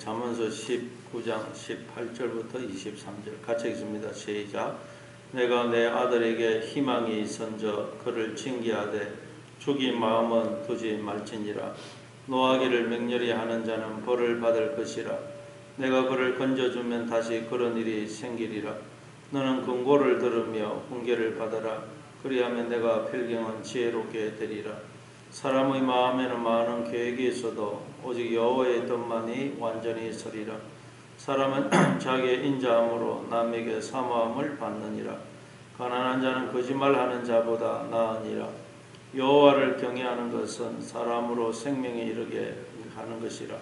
잠언서 19장 18절부터 23절 같이 읽습니다. 시작. 내가 내 아들에게 희망이 있은저 그를 징계하되 죽일 마음은 두지 말지니라. 노하기를 맹렬히 하는 자는 벌을 받을 것이라. 내가 그를 건져주면 다시 그런 일이 생기리라. 너는 금고를 들으며 훈계를 받아라. 그리하면 내가 필경은 지혜롭게 되리라. 사람의 마음에는 많은 계획이 있어도 오직 여호와의 뜻만이 완전히 서리라. 사람은 자기의 인자함으로 남에게 사모함을 받느니라. 가난한 자는 거짓말하는 자보다 나으니라. 여호와를 경외하는 것은 사람으로 생명에 이르게 하는 것이라.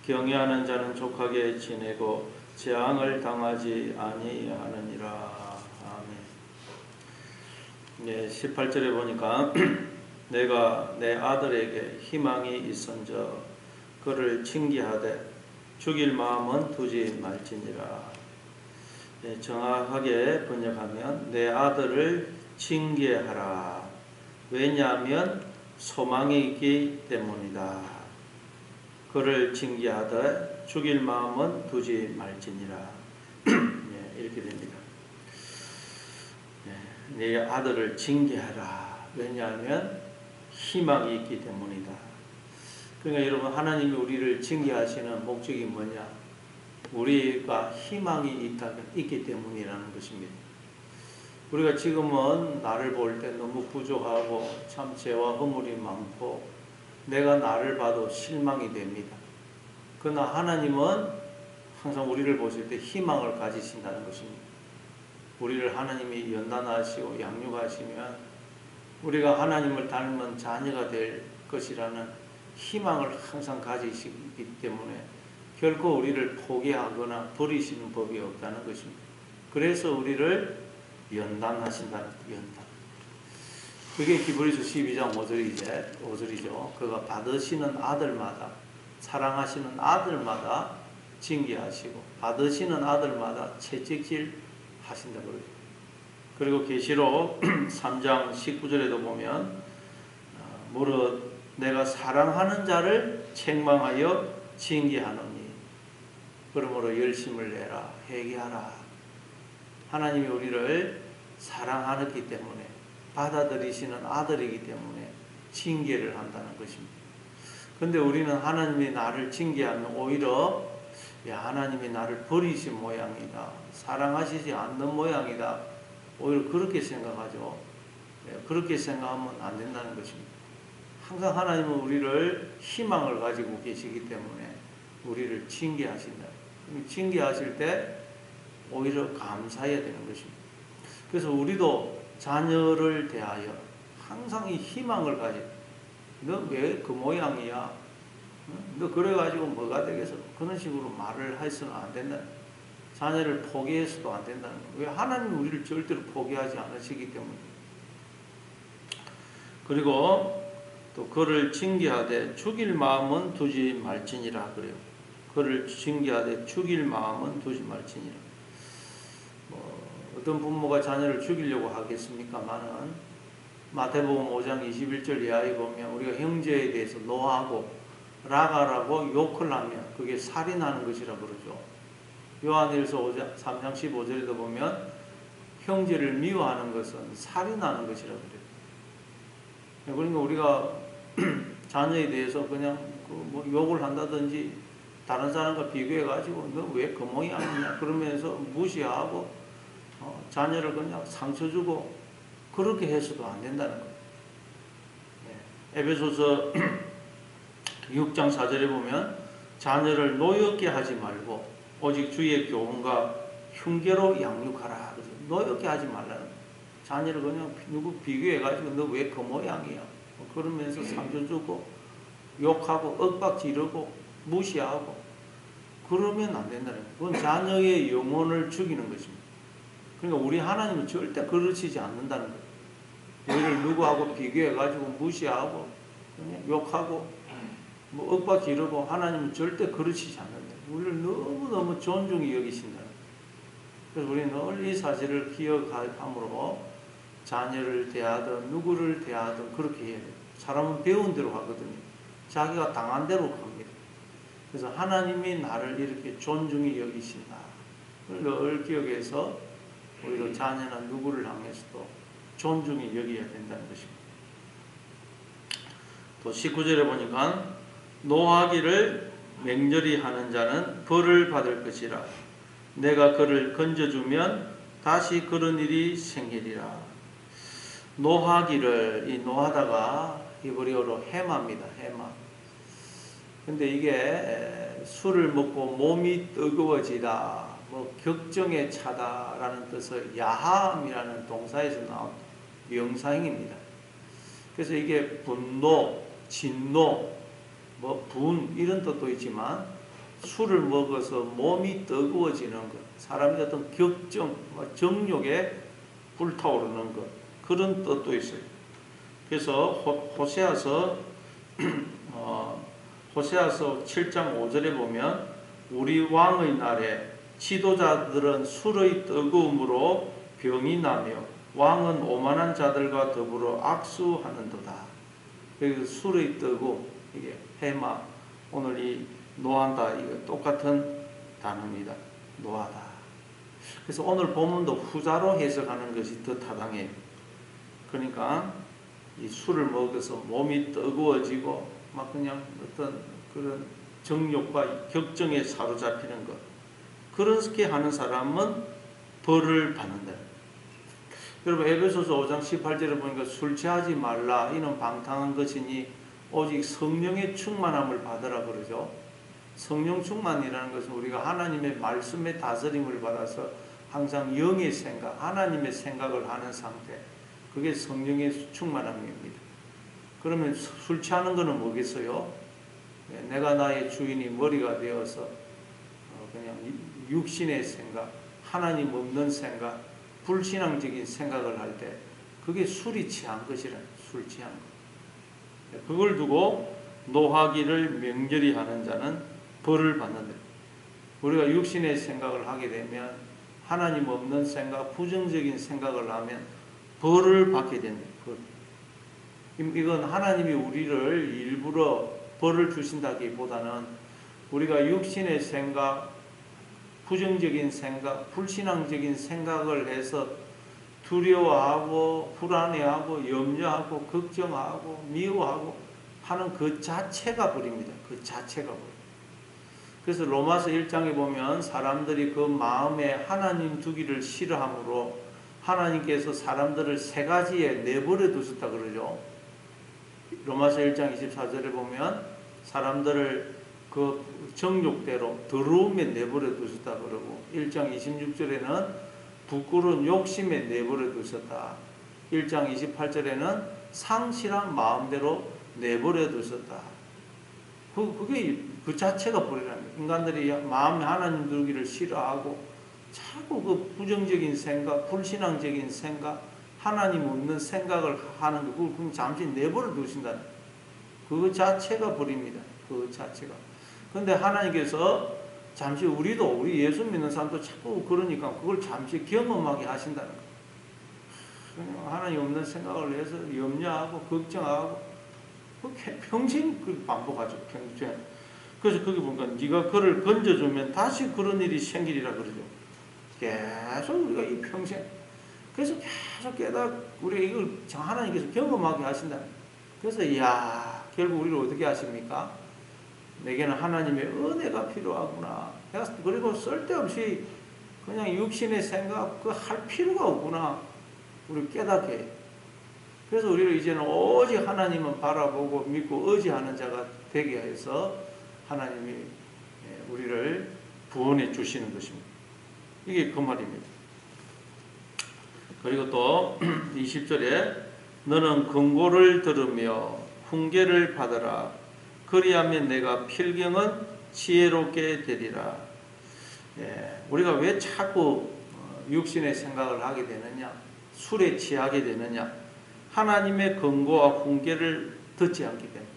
경외하는 자는 족하게 지내고 재앙을 당하지 아니하느니라. 아멘. 네, 18절에 보니까 내가 내 아들에게 희망이 있은저 그를 징계하되 죽일 마음은 두지 말지니라. 네, 정확하게 번역하면 내 아들을 징계하라. 왜냐하면 소망이 있기 때문이다. 그를 징계하되 죽일 마음은 두지 말지니라. 네, 이렇게 됩니다. 네, 내 아들을 징계하라. 왜냐하면 희망이 있기 때문이다. 그러니까 여러분, 하나님이 우리를 징계하시는 목적이 뭐냐? 우리가 희망이 있기 때문이라는 것입니다. 우리가 지금은 나를 볼 때 너무 부족하고 참 죄와 허물이 많고 내가 나를 봐도 실망이 됩니다. 그러나 하나님은 항상 우리를 보실 때 희망을 가지신다는 것입니다. 우리를 하나님이 연단하시고 양육하시면 우리가 하나님을 닮은 자녀가 될 것이라는 희망을 항상 가지시기 때문에 결코 우리를 포기하거나 버리시는 법이 없다는 것입니다. 그래서 우리를 연단하신다는 연단. 그게 히브리서 12장 5절이죠. 그가 받으시는 아들마다, 사랑하시는 아들마다 징계하시고 받으시는 아들마다 채찍질 하신다고 그러죠. 그리고 계시록 3장 19절에도 보면 무릇 내가 사랑하는 자를 책망하여 징계하노니 그러므로 열심을 내라, 회개하라. 하나님이 우리를 사랑하기 때문에 받아들이시는 아들이기 때문에 징계를 한다는 것입니다. 그런데 우리는 하나님이 나를 징계하면 오히려 하나님이 나를 버리신 모양이다, 사랑하시지 않는 모양이다, 오히려 그렇게 생각하죠. 그렇게 생각하면 안 된다는 것입니다. 항상 하나님은 우리를 희망을 가지고 계시기 때문에 우리를 징계하신다. 징계하실 때 오히려 감사해야 되는 것입니다. 그래서 우리도 자녀를 대하여 항상 이 희망을 가지고 너 왜 그 모양이야? 너 그래가지고 뭐가 되겠어? 그런 식으로 말을 해서는 안 된다. 자녀를 포기해서도 안 된다는 거예요. 왜? 하나님은 우리를 절대로 포기하지 않으시기 때문에. 그리고 또 그를 징계하되 죽일 마음은 두지 말지니라 그래요. 그를 징계하되 죽일 마음은 두지 말지니라. 어떤 부모가 자녀를 죽이려고 하겠습니까마는 마태복음 5장 21절 이하에 보면 우리가 형제에 대해서 노하고 라가라고 욕을 하면 그게 살인하는 것이라 그러죠. 요한일서 3장 15절에도 보면 형제를 미워하는 것은 살인하는 것이라 그래요. 그러니까 우리가 자녀에 대해서 그냥 뭐 욕을 한다든지 다른 사람과 비교해 가지고 너 왜 그 모양이냐 그러면서 무시하고 자녀를 그냥 상처 주고 그렇게 해서도 안 된다는 거예요. 에베소서 6장 4절에 보면 자녀를 노엽게 하지 말고 오직 주의 교훈과 흉계로 양육하라. 노엽게 하지 말라는 거예요. 자녀를 그냥 누구 비교해 가지고 너 왜 그 모양이야 그러면서 상처 주고 욕하고 윽박지르고 무시하고 그러면 안 된다는 거예요. 그건 자녀의 영혼을 죽이는 것입니다. 그러니까 우리 하나님은 절대 그러시지 않는다는 거예요. 우리를 누구하고 비교해가지고 무시하고 그냥 욕하고 뭐 윽박지르고 하나님은 절대 그러시지 않는다. 우리를 너무너무 존중히 여기신다는 거예요. 그래서 우리는 늘 이 사실을 기억함으로 자녀를 대하든 누구를 대하든 그렇게 해야 돼요. 사람은 배운 대로 하거든요. 자기가 당한 대로 갑니다. 그래서 하나님이 나를 이렇게 존중히 여기신다. 늘 기억해서 우리도 자녀나 누구를 향해서도 존중히 여겨야 된다는 것입니다. 또 19절에 보니까 노하기를 맹렬히 하는 자는 벌을 받을 것이라. 내가 그를 건져주면 다시 그런 일이 생기리라. 노하기를, 이 노하다가 히브리어로 해마입니다. 해마. 근데 이게 술을 먹고 몸이 뜨거워지다, 뭐 격정에 차다라는 뜻의 야함이라는 동사에서 나온 명사형입니다. 그래서 이게 분노, 진노, 뭐 분 이런 뜻도 있지만 술을 먹어서 몸이 뜨거워지는 것, 사람의 어떤 격정, 정욕에 불타오르는 것, 그런 뜻도 있어요. 그래서 호세아서 7장 5절에 보면 우리 왕의 날에 지도자들은 술의 뜨거움으로 병이 나며 왕은 오만한 자들과 더불어 악수하는도다. 그래서 술의 뜨거움, 이게 해마, 오늘 이 노한다, 이거 똑같은 단어입니다. 노하다. 그래서 오늘 본문도 후자로 해석하는 것이 더 타당해요. 그러니까 이 술을 먹어서 몸이 뜨거워지고 막 그냥 어떤 그런 정욕과 격정에 사로잡히는 것, 그렇게 하는 사람은 벌을 받는다. 여러분 에베소서 5장 18절에 보니까 술 취하지 말라, 이는 방탕한 것이니 오직 성령의 충만함을 받으라 그러죠. 성령 충만이라는 것은 우리가 하나님의 말씀의 다스림을 받아서 항상 영의 생각, 하나님의 생각을 하는 상태, 그게 성령의 충만함입니다. 그러면 술 취하는 것은 뭐겠어요? 내가 나의 주인이 머리가 되어서 그냥 육신의 생각, 하나님 없는 생각, 불신앙적인 생각을 할 때 그게 술이 취한 것이라, 술 취한 것. 그걸 두고 노하기를 명절히 하는 자는 벌을 받는다. 우리가 육신의 생각을 하게 되면, 하나님 없는 생각, 부정적인 생각을 하면 벌을 받게 된다. 벌. 이건 하나님이 우리를 일부러 벌을 주신다기보다는 우리가 육신의 생각, 부정적인 생각, 불신앙적인 생각을 해서 두려워하고 불안해하고 염려하고 걱정하고 미워하고 하는 그 자체가 벌입니다. 그 자체가 벌. 그래서 로마서 1장에 보면 사람들이 그 마음에 하나님 두기를 싫어함으로 하나님께서 사람들을 세 가지에 내버려 두셨다 그러죠. 로마서 1장 24절에 보면 사람들을 그 정욕대로 더러움에 내버려 두셨다 그러고, 1장 26절에는 부끄러운 욕심에 내버려 두셨다. 1장 28절에는 상실한 마음대로 내버려 두셨다. 그게 그 자체가 벌이라는 거예요. 인간들이 마음에 하나님 두기를 싫어하고 자꾸 그 부정적인 생각, 불신앙적인 생각, 하나님 없는 생각을 하는 거, 그걸 잠시 내버려 두신다는 거예요. 그 자체가 벌입니다. 그 자체가. 그런데 하나님께서 잠시 우리 예수 믿는 사람도 자꾸 그러니까 그걸 잠시 경험하게 하신다는 거예요. 하나님 없는 생각을 해서 염려하고 걱정하고 평생 반복하죠. 평생. 그래서 거기 보니까 네가 그를 건져주면 다시 그런 일이 생기리라 그러죠. 계속 우리가 이 평생, 그래서 계속 우리가 이걸 하나님께서 경험하게 하신다. 그래서 결국 우리를 어떻게 하십니까? 내게는 하나님의 은혜가 필요하구나. 그리고 쓸데없이 그냥 육신의 생각 할 필요가 없구나. 우리 깨닫게 해요. 그래서 우리를 이제는 오직 하나님만 바라보고 믿고 의지하는 자가 되게 해서 하나님이 우리를 구원해 주시는 것입니다. 이게 그 말입니다. 그리고 또 20절에 너는 긍고를 들으며 훈계를 받으라. 그리하면 내가 필경은 지혜롭게 되리라. 우리가 왜 자꾸 육신의 생각을 하게 되느냐, 술에 취하게 되느냐, 하나님의 긍고와 훈계를 듣지 않기 때문에,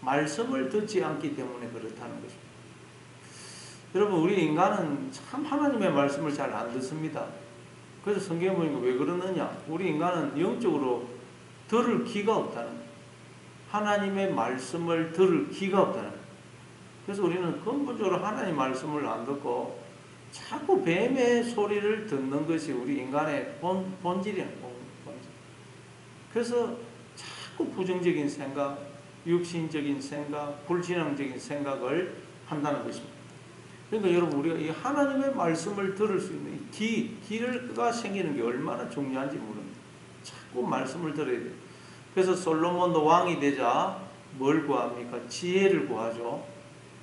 말씀을 듣지 않기 때문에 그렇다는 것입니다. 여러분, 우리 인간은 참 하나님의 말씀을 잘 안 듣습니다. 그래서 성경에 보니까 왜 그러느냐, 우리 인간은 영적으로 들을 귀가 없다는 거예요. 하나님의 말씀을 들을 귀가 없다는 거예요. 그래서 우리는 근본적으로 하나님 말씀을 안 듣고 자꾸 뱀의 소리를 듣는 것이 우리 인간의 본질이에요. 본질. 그래서 자꾸 부정적인 생각, 육신적인 생각, 불신앙적인 생각을 한다는 것입니다. 그러니까 여러분, 우리가 이 하나님의 말씀을 들을 수 있는 귀가 생기는 게 얼마나 중요한지 모릅니다. 자꾸 말씀을 들어야 돼요. 그래서 솔로몬도 왕이 되자 뭘 구합니까? 지혜를 구하죠.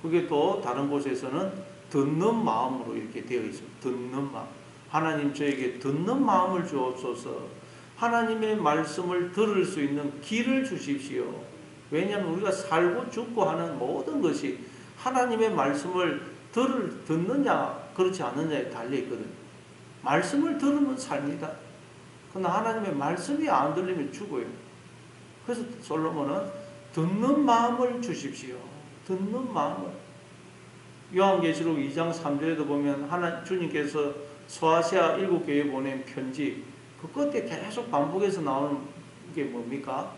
그게 또 다른 곳에서는 듣는 마음으로 이렇게 되어 있어요. 듣는 마음. 하나님 저에게 듣는 마음을 주옵소서. 하나님의 말씀을 들을 수 있는 귀를 주십시오. 왜냐하면 우리가 살고 죽고 하는 모든 것이 하나님의 말씀을 듣느냐 그렇지 않느냐에 달려있거든요. 말씀을 들으면 삽니다. 그러나 하나님의 말씀이 안 들리면 죽어요. 그래서 솔로몬은 듣는 마음을 주십시오. 듣는 마음을. 요한계시록 2장 3절에도 보면 주님께서 소아시아 7교회에 보낸 편지, 그 끝에 계속 반복해서 나오는 게 뭡니까?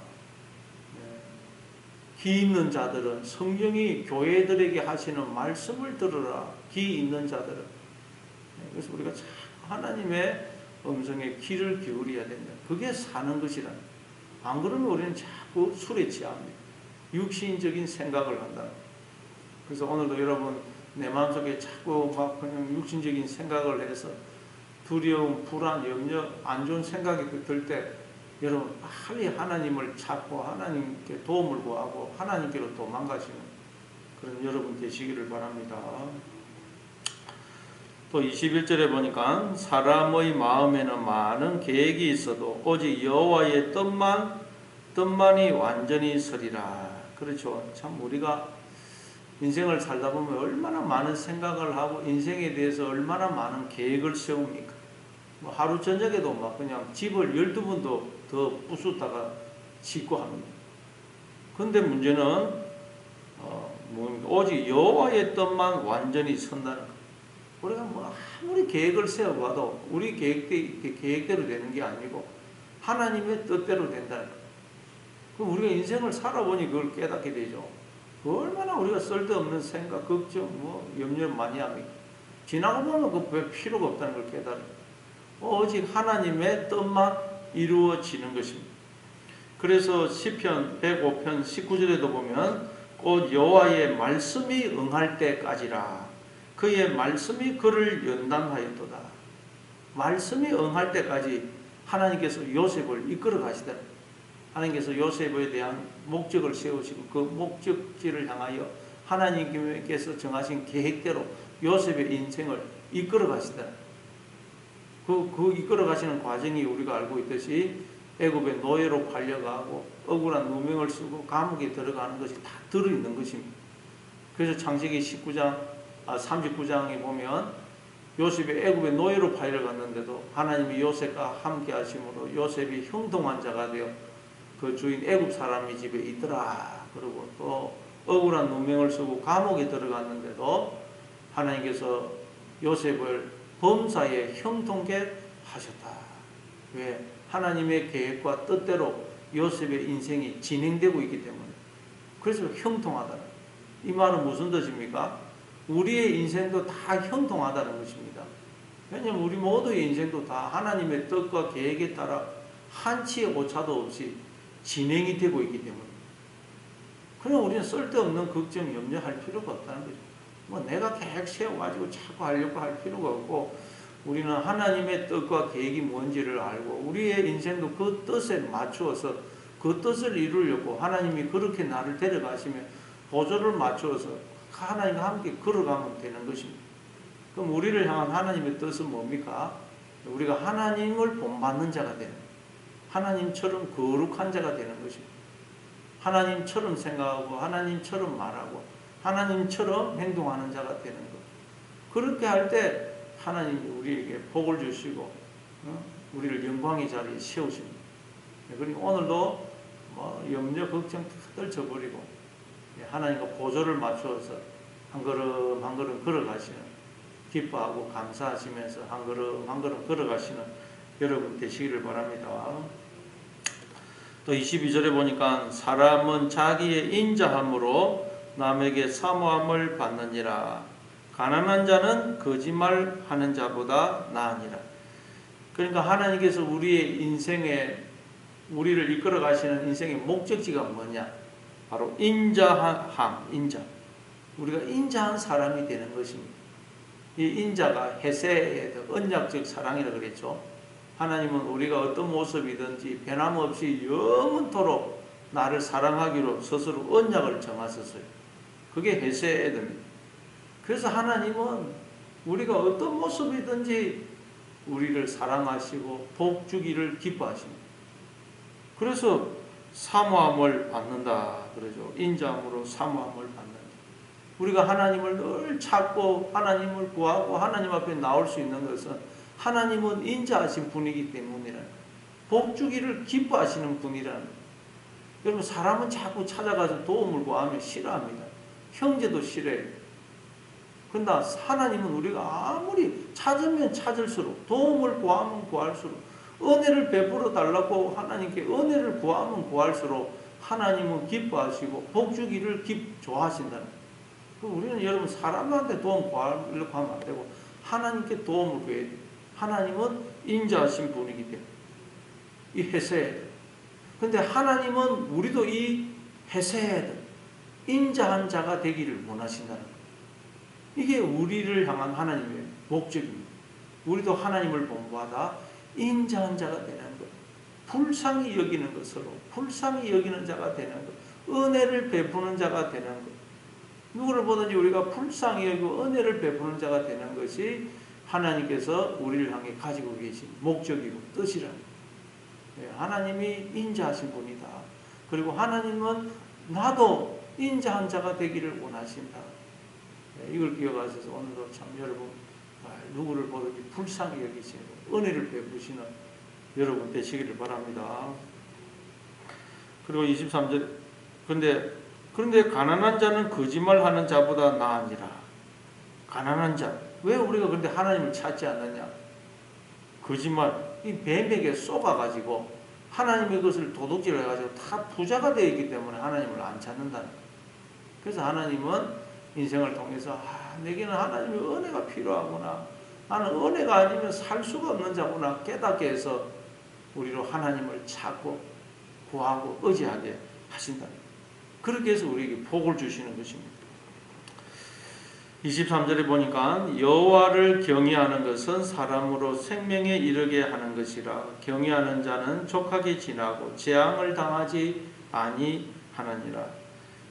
귀 있는 자들은 성령이 교회들에게 하시는 말씀을 들으라. 귀 있는 자들은. 그래서 우리가 참 하나님의 음성에 귀를 기울여야 된다. 그게 사는 것이라. 안 그러면 우리는 자꾸 술에 취합니다. 육신적인 생각을 한다. 그래서 오늘도 여러분 내 마음속에 자꾸 막 그냥 육신적인 생각을 해서 두려움, 불안, 염려, 안 좋은 생각이 들 때 여러분 빨리 하나님을 찾고 하나님께 도움을 구하고 하나님께로 도망가시는 그런 여러분 되시기를 바랍니다. 또 21절에 보니까 사람의 마음에는 많은 계획이 있어도 오직 여호와의 뜻만이 완전히 서리라. 그렇죠. 참 우리가 인생을 살다 보면 얼마나 많은 생각을 하고 인생에 대해서 얼마나 많은 계획을 세웁니까? 뭐 하루 저녁에도 막 그냥 집을 12번도 더 부수다가 짓고 합니다. 그런데 문제는 오직 여호와의 뜻만 완전히 선다는 것. 우리가 뭐 아무리 계획을 세워봐도 우리 계획대로 되는 게 아니고 하나님의 뜻대로 된다는 것. 그럼 우리가 인생을 살아보니 그걸 깨닫게 되죠. 얼마나 우리가 쓸데없는 생각, 걱정, 염려를 많이 합니까? 지나고 보면 그 필요가 없다는 걸 깨달아요. 오직 하나님의 뜻만 이루어지는 것입니다. 그래서 시편 105편 19절에도 보면 곧 여호와의 말씀이 응할 때까지라. 그의 말씀이 그를 연단하였도다. 말씀이 응할 때까지 하나님께서 요셉을 이끌어 가시다. 하나님께서 요셉에 대한 목적을 세우시고 그 목적지를 향하여 하나님께서 정하신 계획대로 요셉의 인생을 이끌어 가시다. 그 이끌어 가시는 과정이 우리가 알고 있듯이 애굽의 노예로 팔려가고 억울한 누명을 쓰고 감옥에 들어가는 것이 다 들어있는 것입니다. 그래서 창세기 39장에 보면 요셉이 애굽의 노예로 팔려갔는데도 하나님이 요셉과 함께 하심으로 요셉이 형통한 자가 되어 그 주인 애굽 사람의 집에 있더라. 그리고 또 억울한 누명을 쓰고 감옥에 들어갔는데도 하나님께서 요셉을 범사에 형통케 하셨다. 왜? 하나님의 계획과 뜻대로 요셉의 인생이 진행되고 있기 때문에. 그래서 형통하다. 이 말은 무슨 뜻입니까? 우리의 인생도 다 형통하다는 것입니다. 왜냐하면 우리 모두의 인생도 다 하나님의 뜻과 계획에 따라 한치의 오차도 없이 진행이 되고 있기 때문에. 그럼 우리는 쓸데없는 걱정, 염려할 필요가 없다는 거죠. 내가 계획 세워가지고 자꾸 하려고 할 필요가 없고, 우리는 하나님의 뜻과 계획이 뭔지를 알고 우리의 인생도 그 뜻에 맞추어서 그 뜻을 이루려고 하나님이 그렇게 나를 데려가시면 보조를 맞추어서 하나님과 함께 걸어가면 되는 것입니다. 그럼 우리를 향한 하나님의 뜻은 뭡니까? 우리가 하나님을 본받는 자가 되는, 하나님처럼 거룩한 자가 되는 것입니다. 하나님처럼 생각하고 하나님처럼 말하고 하나님처럼 행동하는 자가 되는 것. 그렇게 할 때 하나님이 우리에게 복을 주시고 우리를 영광의 자리에 세우십니다. 그리고 오늘도 염려, 걱정 다 떨쳐버리고 하나님과 보조를 맞추어서 한 걸음 한 걸음 걸어가시는, 기뻐하고 감사하시면서 한 걸음 한 걸음 걸어가시는 여러분 되시기를 바랍니다. 또 22절에 보니까 사람은 자기의 인자함으로 남에게 사모함을 받느니라. 가난한 자는 거짓말하는 자보다 나으니라. 그러니까 하나님께서 우리의 인생에 우리를 이끌어 가시는 인생의 목적지가 뭐냐? 바로 인자함, 인자. 우리가 인자한 사람이 되는 것입니다. 이 인자가 헤세드, 언약적 사랑이라고 그랬죠. 하나님은 우리가 어떤 모습이든지 변함없이 영원토록 나를 사랑하기로 스스로 언약을 정하셨어요. 그게 헤세드입니다. 그래서 하나님은 우리가 어떤 모습이든지 우리를 사랑하시고 복 주기를 기뻐하십니다. 그래서 사모함을 받는다 그러죠. 인자함으로 사모함을 받는다. 우리가 하나님을 늘 찾고 하나님을 구하고 하나님 앞에 나올 수 있는 것은 하나님은 인자하신 분이기 때문이라. 복 주기를 기뻐하시는 분이라는. 여러분, 사람은 자꾸 찾아가서 도움을 구하면 싫어합니다. 형제도 싫어해요. 그런데 하나님은 우리가 아무리 찾으면 찾을수록, 도움을 구하면 구할수록, 은혜를 베풀어 달라고 하나님께 은혜를 구하면 구할수록 하나님은 기뻐하시고 복 주기를 좋아하신다는 거예요. 우리는 여러분 사람한테 도움 구하려고 하면 안 되고 하나님께 도움을 구해야 돼요. 하나님은 인자하신 분이기 때문에 이 헤세드. 근데 하나님은 우리도 이 헤세드, 인자한 자가 되기를 원하신다는 거예요. 이게 우리를 향한 하나님의 목적입니다. 우리도 하나님을 본받아 인자한 자가 되는 것, 불쌍히 여기는 것으로 불쌍히 여기는 자가 되는 것, 은혜를 베푸는 자가 되는 것. 누구를 보든지 우리가 불쌍히 여기고 은혜를 베푸는 자가 되는 것이 하나님께서 우리를 향해 가지고 계신 목적이고 뜻이랍니다. 하나님이 인자하신 분이다. 그리고 하나님은 나도 인자한 자가 되기를 원하신다. 이걸 기억하셔서 오늘도 참 여러분 누구를 보든지 불쌍히 여기시는 은혜를 베푸시는 여러분 되시기를 바랍니다. 그리고 23절 그런데 가난한 자는 거짓말하는 자보다 나으니라. 가난한 자. 왜 우리가 그런데 하나님을 찾지 않느냐? 거짓말. 이 뱀에게 쏘아가지고 하나님의 것을 도둑질을 해가지고 다 부자가 되어 있기 때문에 하나님을 안 찾는다는 거예요. 그래서 하나님은 인생을 통해서 내게는 하나님의 은혜가 필요하구나. 나는 은혜가 아니면 살 수가 없는 자구나 깨닫게 해서 우리로 하나님을 찾고 구하고 의지하게 하신다. 그렇게 해서 우리에게 복을 주시는 것입니다. 23절에 보니까 여호와를 경외하는 것은 사람으로 생명에 이르게 하는 것이라. 경외하는 자는 족하게 지나고 재앙을 당하지 아니하느니라.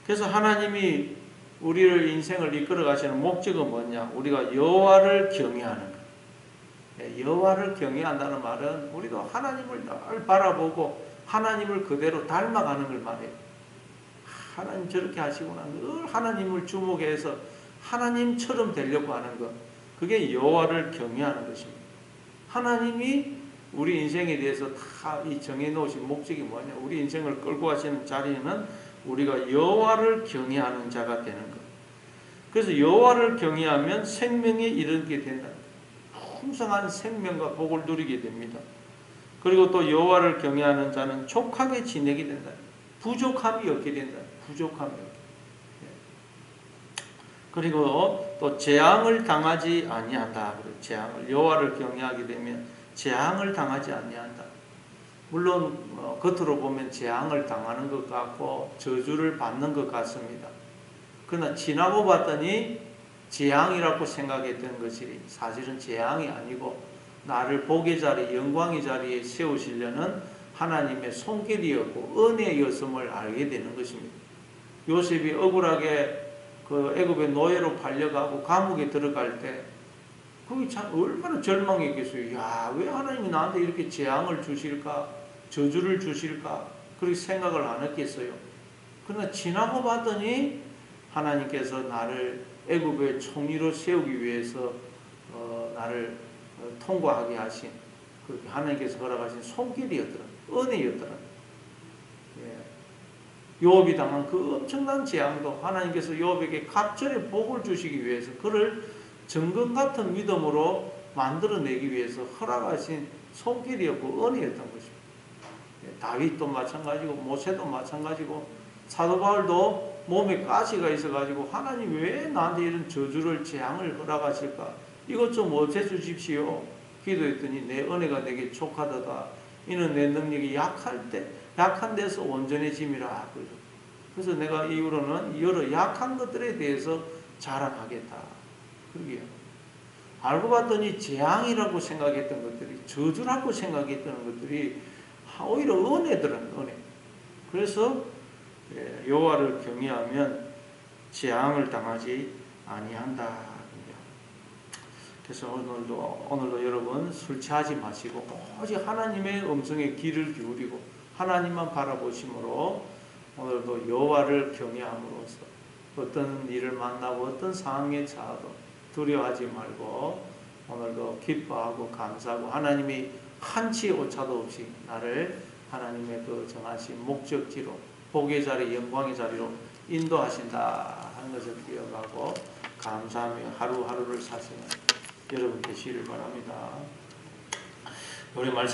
그래서 하나님이 우리를 인생을 이끌어 가시는 목적은 뭐냐? 우리가 여호와를 경외하는 것. 여호와를 경외한다는 말은 우리도 하나님을 늘 바라보고 하나님을 그대로 닮아가는 걸 말해요. 하나님 저렇게 하시구나. 늘 하나님을 주목해서 하나님처럼 되려고 하는 것. 그게 여호와를 경외하는 것입니다. 하나님이 우리 인생에 대해서 다 이 정해놓으신 목적이 뭐냐? 우리 인생을 끌고 가시는 자리는 우리가 여호와를 경외하는 자가 되는 것. 그래서 여호와를 경외하면 생명에 이르게 된다. 풍성한 생명과 복을 누리게 됩니다. 그리고 또 여호와를 경외하는 자는 족하게 지내게 된다. 부족함이 없게 된다. 부족함이 없게. 그리고 또 재앙을 당하지 아니한다. 재앙을 여호와를 경외하게 되면 재앙을 당하지 아니한다. 물론 겉으로 보면 재앙을 당하는 것 같고 저주를 받는 것 같습니다. 그러나 지나고 봤더니 재앙이라고 생각했던 것이 사실은 재앙이 아니고 나를 복의 자리, 영광의 자리에 세우시려는 하나님의 손길이었고 은혜였음을 알게 되는 것입니다. 요셉이 억울하게 그 애굽의 노예로 팔려가고 감옥에 들어갈 때 그게 참 얼마나 절망했겠어요. 야, 왜 하나님이 나한테 이렇게 재앙을 주실까? 저주를 주실까? 그렇게 생각을 안 했겠어요. 그러나 지나고 봤더니 하나님께서 나를 애굽의 총리로 세우기 위해서 나를 통과하게 하신 그렇게 하나님께서 허락하신 손길이었더라. 은혜였더라. 요업이 당한 그 엄청난 재앙도 하나님께서 요업에게 갑절의 복을 주시기 위해서 그를 정금 같은 믿음으로 만들어내기 위해서 허락하신 손길이었고 은혜였던 것입니다. 다윗도 마찬가지고 모세도 마찬가지고 사도 바울도 몸에 가시가 있어가지고 하나님 왜 나한테 이런 저주를 재앙을 허락하실까? 이것 좀 없애주십시오. 기도했더니 내 은혜가 내게 족하도다. 이는 내 능력이 약할 때 약한 데서 온전해짐이라. 그래서 내가 이후로는 여러 약한 것들에 대해서 자랑하겠다. 그러게요. 알고 봤더니 재앙이라고 생각했던 것들이, 저주라고 생각했던 것들이 오히려 은혜더라는 은혜. 그래서 여호와를 경외하면 재앙을 당하지 아니한다. 그래서 오늘도 여러분 술 취하지 마시고 오직 하나님의 음성에 귀를 기울이고 하나님만 바라보심으로 오늘도 여호와를 경외함으로써 어떤 일을 만나고 어떤 상황에 처하도 두려워하지 말고 오늘도 기뻐하고 감사하고 하나님이 한치 오차도 없이 나를 하나님의 그 정하신 목적지로 복의 자리, 영광의 자리로 인도하신다 하는 것을 기억하고 감사하며 하루하루를 사시는 여러분 되시기를 바랍니다. 우리 말씀